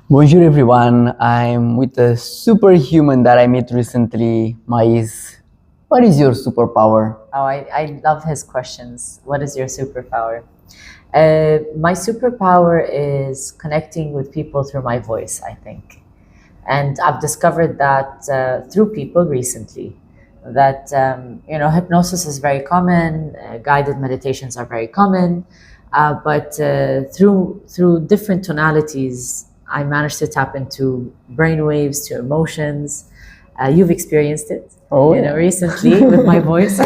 Bonjour everyone, I'm with a superhuman that I met recently, Mais. What is your superpower? Oh, I love his questions. What is your superpower? My superpower is connecting with people through my voice, I think. And I've discovered that through people recently, that hypnosis is very common, guided meditations are very common, but through different tonalities, I managed to tap into brainwaves, to emotions. You've experienced it, recently with my voice.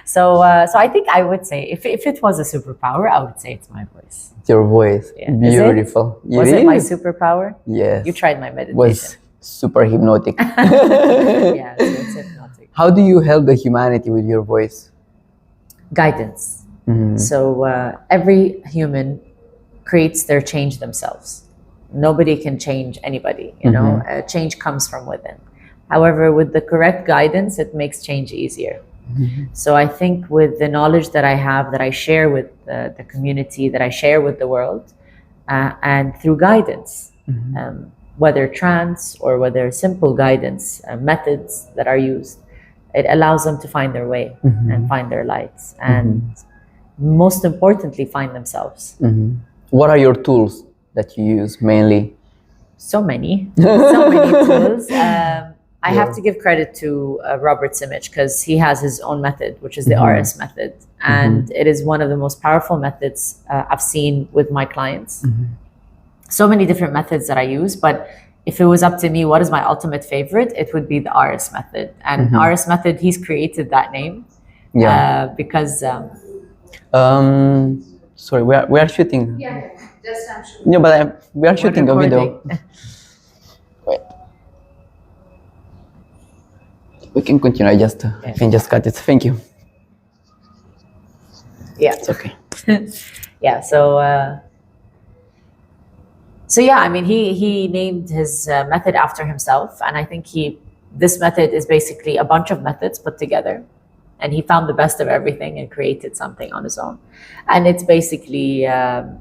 So I think I would say, if it was a superpower, I would say it's my voice. Your voice, Yeah. beautiful. Was it my superpower? Yes. You tried my meditation. Was super hypnotic. Yeah, so it's hypnotic. How do you help the humanity with your voice? Guidance. So every human creates their change themselves. Nobody can change anybody, change comes from within. However, with the correct guidance, it makes change easier. So I think with the knowledge that I have, that I share with the community, that I share with the world, and through guidance, whether trance or whether simple guidance methods that are used, it allows them to find their way and find their lights, and most importantly, find themselves. What are your tools that you use mainly? So many tools. I have to give credit to Robert Simic, because he has his own method, which is the RS method. And it is one of the most powerful methods I've seen with my clients. So many different methods that I use, but if it was up to me, what is my ultimate favorite? It would be the RS method. And RS method, he's created that name because... sorry, we are shooting. Yeah, just I'm sure. No, but we are shooting a video. Wait. We can continue. I can just cut it. Thank you. Yeah, it's okay. Yeah. So yeah, I mean, he named his method after himself, and I think this method is basically a bunch of methods put together, and he found the best of everything and created something on his own. And it's basically a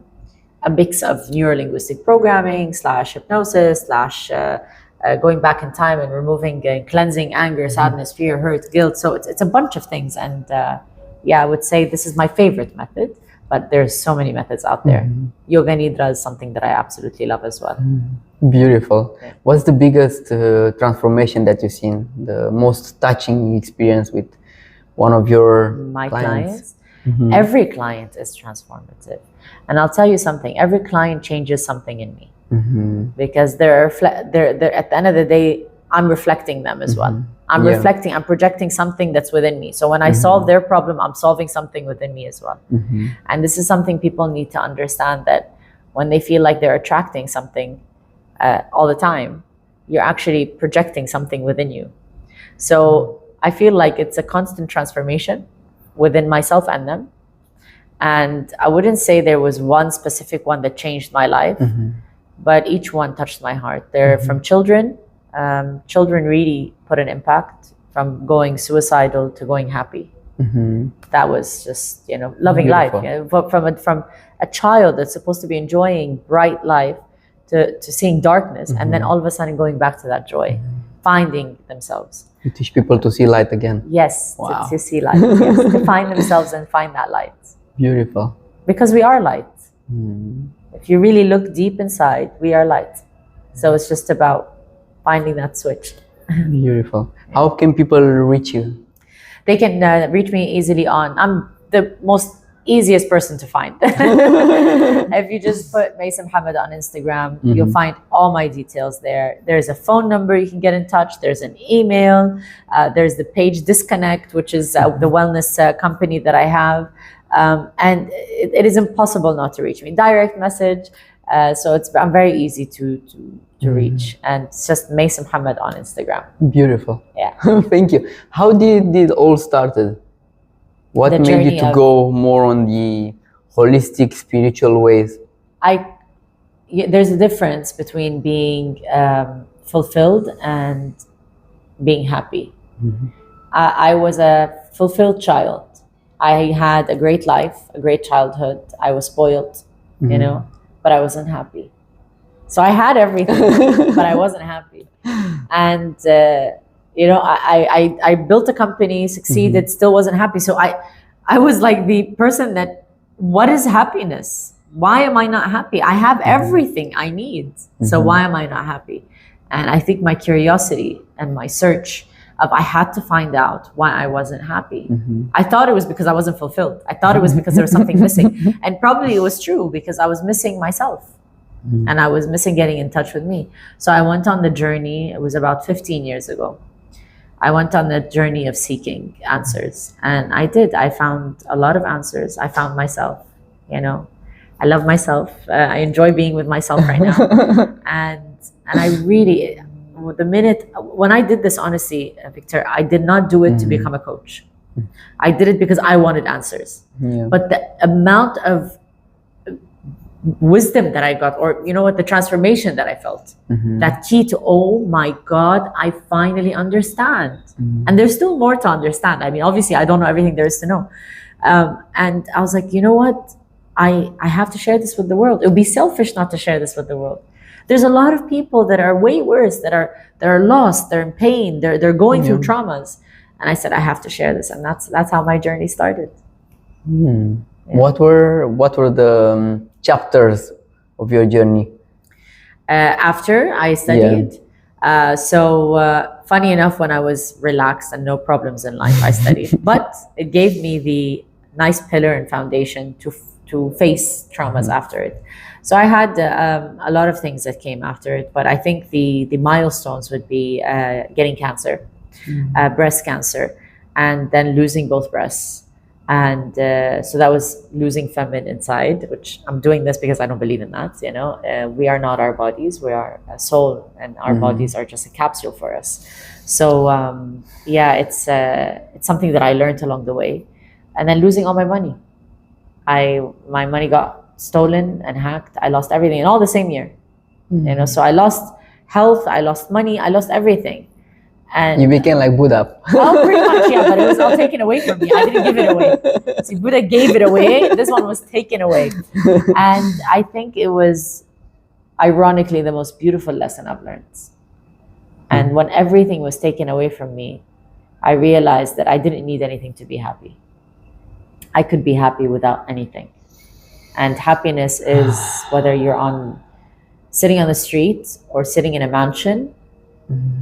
mix of neurolinguistic programming / hypnosis / going back in time and removing and cleansing anger, sadness, fear, hurt, guilt. So it's a bunch of things. And I would say this is my favorite method, but there's so many methods out there. Yoga Nidra is something that I absolutely love as well. Beautiful. Yeah. What's the biggest transformation that you've seen, the most touching experience with one of your clients? Every client is transformative. And I'll tell you something, every client changes something in me. Because they're at the end of the day, I'm reflecting them as well. I'm projecting something that's within me. So when I solve their problem, I'm solving something within me as well. And this is something people need to understand, that when they feel like they're attracting something all the time, you're actually projecting something within you. So I feel like it's a constant transformation within myself and them. And I wouldn't say there was one specific one that changed my life, but each one touched my heart. They're from children. Children really put an impact, from going suicidal to going happy. That was just, loving Beautiful. Life. From a child that's supposed to be enjoying bright life to seeing darkness, and then all of a sudden going back to that joy, finding themselves. You teach people to see light again. Yes, wow. to see light. Yes, to find themselves and find that light. Beautiful. Because we are light. If you really look deep inside, we are light. So it's just about finding that switch. Beautiful. How can people reach you? They can reach me easily I'm the most easiest person to find. If you just put Mais Mohammed on Instagram, you'll find all my details there. There's a phone number you can get in touch. There's an email. There's the page Disconnect, which is the wellness company that I have. And it is impossible not to reach me. Direct message. So I'm very easy to reach. And it's just Mais Mohammed on Instagram. Beautiful. Yeah. Thank you. How did it all started? What made you to go more on the holistic, spiritual ways? There's a difference between being fulfilled and being happy. I was a fulfilled child. I had a great life, a great childhood. I was spoiled, but I wasn't happy. So I had everything, but I wasn't happy. And I built a company, succeeded, still wasn't happy. So I was like the person that, what is happiness? Why am I not happy? I have everything I need. So why am I not happy? And I think my curiosity and my search of, I had to find out why I wasn't happy. I thought it was because I wasn't fulfilled. I thought it was because there was something missing. And probably it was true, because I was missing myself. And I was missing getting in touch with me. So I went on the journey. It was about 15 years ago. I went on the journey of seeking answers. And I did. I found a lot of answers. I found myself, I love myself. I enjoy being with myself right now. And I really, when I did this, honestly, Victor, I did not do it to become a coach. I did it because I wanted answers. But the amount of wisdom that I got, or the transformation that I felt, that key to, oh my God, I finally understand. And there's still more to understand. I mean, obviously I don't know everything there is to know. And I was like, you know what? I have to share this with the world. It would be selfish not to share this with the world. There's a lot of people that are way worse, that are lost, they're in pain, they're going through traumas. And I said, I have to share this. And that's how my journey started. What were the chapters of your journey? After I studied. Funny enough, when I was relaxed and no problems in life, I studied. But it gave me the nice pillar and foundation to face traumas after it. So I had a lot of things that came after it, but I think the milestones would be getting cancer, breast cancer, and then losing both breasts. And so that was losing feminine inside, which I'm doing this because I don't believe in that. We are not our bodies, we are a soul, and our bodies are just a capsule for us. So it's something that I learned along the way. And then losing all my money. My money got stolen and hacked. I lost everything in all the same year. So I lost health, I lost money, I lost everything. And you became like Buddha. Oh, pretty much, yeah, but it was all taken away from me. I didn't give it away. See, Buddha gave it away. This one was taken away. And I think it was, ironically, the most beautiful lesson I've learned. And when everything was taken away from me, I realized that I didn't need anything to be happy. I could be happy without anything. And happiness is whether you're sitting on the street or sitting in a mansion.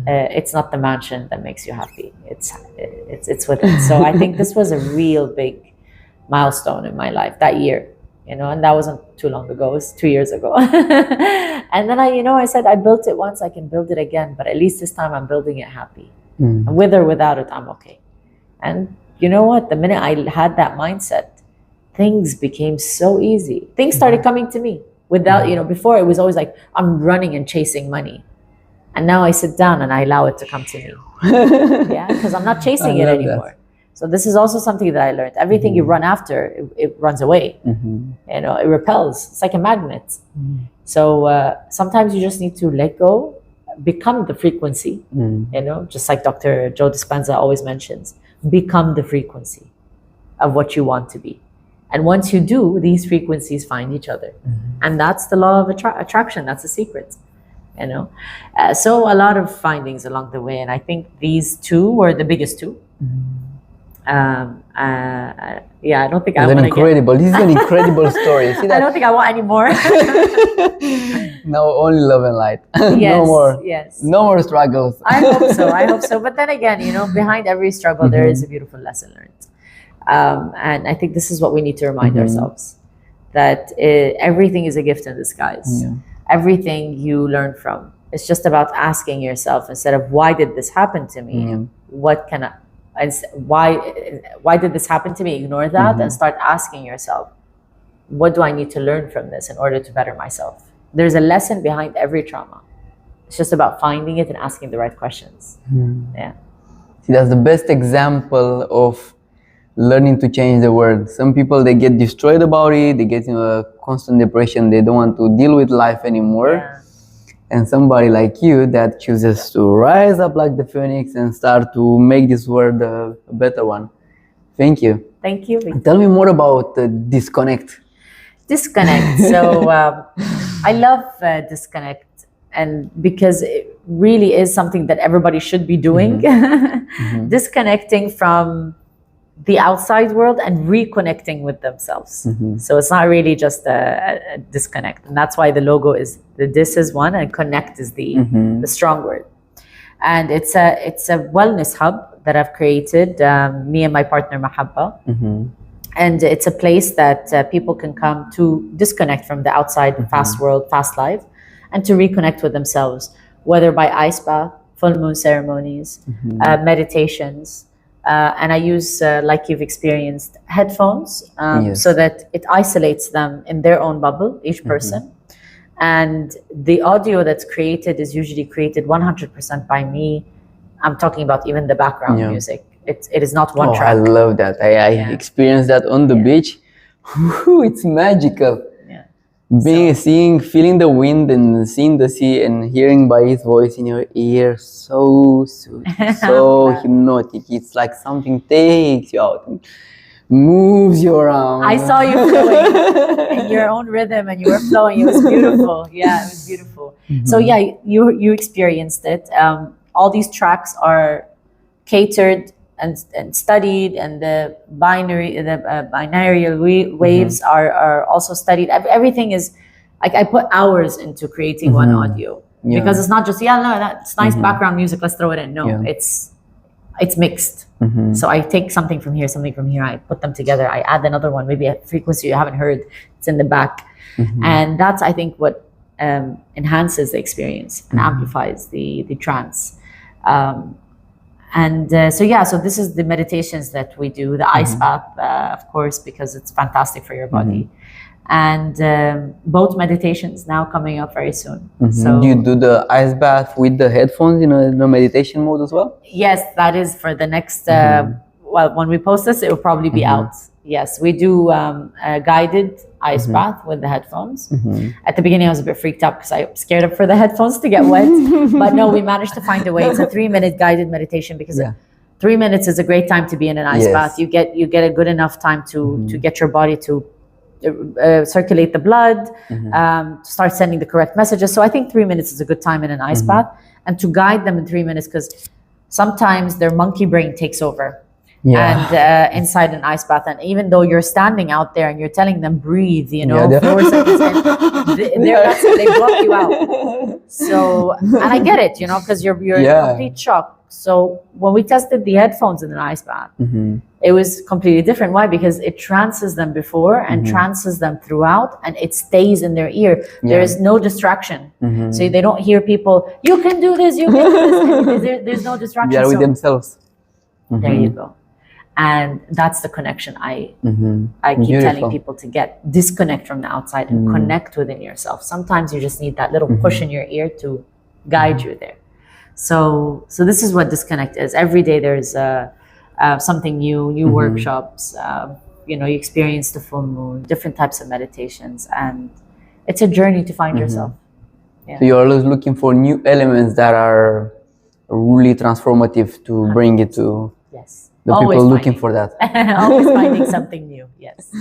It's not the mansion that makes you happy. It's within. So I think this was a real big milestone in my life that year, and that wasn't too long ago. It was 2 years ago. And then I said, I built it once, I can build it again, but at least this time I'm building it happy. And with or without it, I'm okay. And you know what? The minute I had that mindset, things became so easy. Things started coming to me without, before it was always like, I'm running and chasing money. And now I sit down and I allow it to come to me. Because I'm not chasing it anymore. So this is also something that I learned. Everything you run after, it runs away. It repels. It's like a magnet. So sometimes you just need to let go, become the frequency. Just like Dr. Joe Dispenza always mentions, become the frequency of what you want to be. And once you do, these frequencies find each other. And that's the law of attraction. That's the secret. So a lot of findings along the way, and I think these two were the biggest two. I don't think I want incredible. This is an incredible story. See that? I don't think I want any more. No, only love and light. Yes, no more. Yes. No more struggles. I hope so. But then again, behind every struggle, there is a beautiful lesson learned. And I think this is what we need to remind ourselves, that everything is a gift in disguise. Everything you learn from. It's just about asking yourself, instead of why did this happen to me? What can I, and why did this happen to me? Ignore that and start asking yourself, what do I need to learn from this in order to better myself? There's a lesson behind every trauma. It's just about finding it and asking the right questions. See, that's the best example of learning to change the world. Some people, they get destroyed about it, they get in a constant depression, they don't want to deal with life anymore. And somebody like you that chooses to rise up like the phoenix and start to make this world a better one. Thank you. Thank you. Tell me more about the disconnect. Disconnect. So I love disconnect, and because it really is something that everybody should be doing. Disconnecting from the outside world and reconnecting with themselves. So it's not really just a disconnect, and that's why the logo is the dis is one and connect is the strong word. And it's a wellness hub that I've created, me and my partner Mahabba. And it's a place that people can come to disconnect from the outside fast world, fast life, and to reconnect with themselves, whether by ice bath, full moon ceremonies, meditations. And I use, like you've experienced, headphones, so that it isolates them in their own bubble, each person. And the audio that's created is usually created 100% by me. I'm talking about even the background music. It is not one track. I love that. I experienced that on the beach. It's magical. Feeling the wind and seeing the sea and hearing by his voice in your ear, so soothing, so hypnotic. It's like something takes you out and moves you around. I saw you flowing in your own rhythm, and you were flowing. It was beautiful. Yeah, it was beautiful. So yeah, you experienced it. All these tracks are catered and studied, and the binary waves are also studied. Everything is like, I put hours into creating one audio, because it's not just that's nice background music, let's throw it in. No, it's mixed. So I take something from here, I put them together, I add another one, maybe a frequency you haven't heard, it's in the back. And that's, I think, what enhances the experience and amplifies the trance. So this is the meditations that we do, the ice bath, of course, because it's fantastic for your body. And both meditations now coming up very soon. So do you do the ice bath with the headphones in the meditation mode as well? Yes, that is for the next, well, when we post this, it will probably be out. Yes, we do a guided ice bath with the headphones. At the beginning, I was a bit freaked out because I was scared for the headphones to get wet. But no, we managed to find a way. It's a 3-minute guided meditation, because 3 minutes is a great time to be in an ice bath. You get a good enough time to get your body to circulate the blood, to start sending the correct messages. So I think 3 minutes is a good time in an ice bath, and to guide them in 3 minutes, because sometimes their monkey brain takes over. And inside an ice bath, and even though you're standing out there and you're telling them breathe, 4 seconds in, they block you out. So, and I get it, because you're in complete shock. So when we tested the headphones in an ice bath, it was completely different. Why? Because it trances them before and trances them throughout, and it stays in their ear. There is no distraction. So they don't hear people, you can do this, you can do this. There's no distraction. They are with themselves. There you go. And that's the connection I keep telling people to get. Disconnect from the outside and connect within yourself. Sometimes you just need that little push in your ear to guide you there. So this is what disconnect is. Every day there's something new workshops. You experience the full moon, different types of meditations, and it's a journey to find yourself. So you're always looking for new elements that are really transformative to bring it to the people looking for that. Always finding something new. Yes.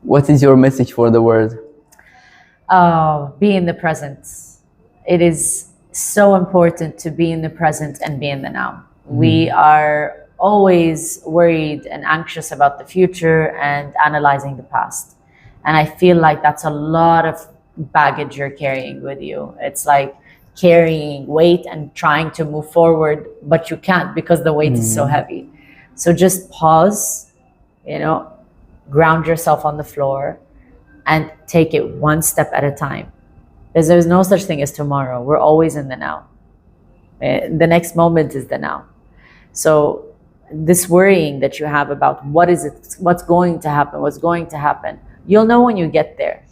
What is your message for the world? Be in the present. It is so important to be in the present and be in the now. We are always worried and anxious about the future and analyzing the past. And I feel like that's a lot of baggage you're carrying with you. It's like carrying weight and trying to move forward, but you can't because the weight is so heavy. So just pause, ground yourself on the floor and take it one step at a time. Because there's no such thing as tomorrow. We're always in the now. The next moment is the now. So this worrying that you have about what's going to happen, you'll know when you get there.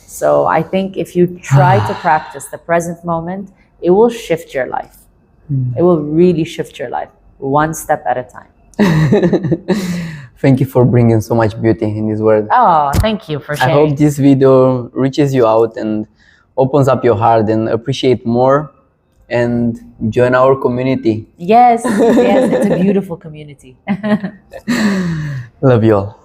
So I think if you try to practice the present moment, it will shift your life. It will really shift your life, one step at a time. Thank you for bringing so much beauty in this world. Oh, thank you for sharing. I hope this video reaches you out and opens up your heart and appreciate more and join our community. Yes, it's a beautiful community. Love you all.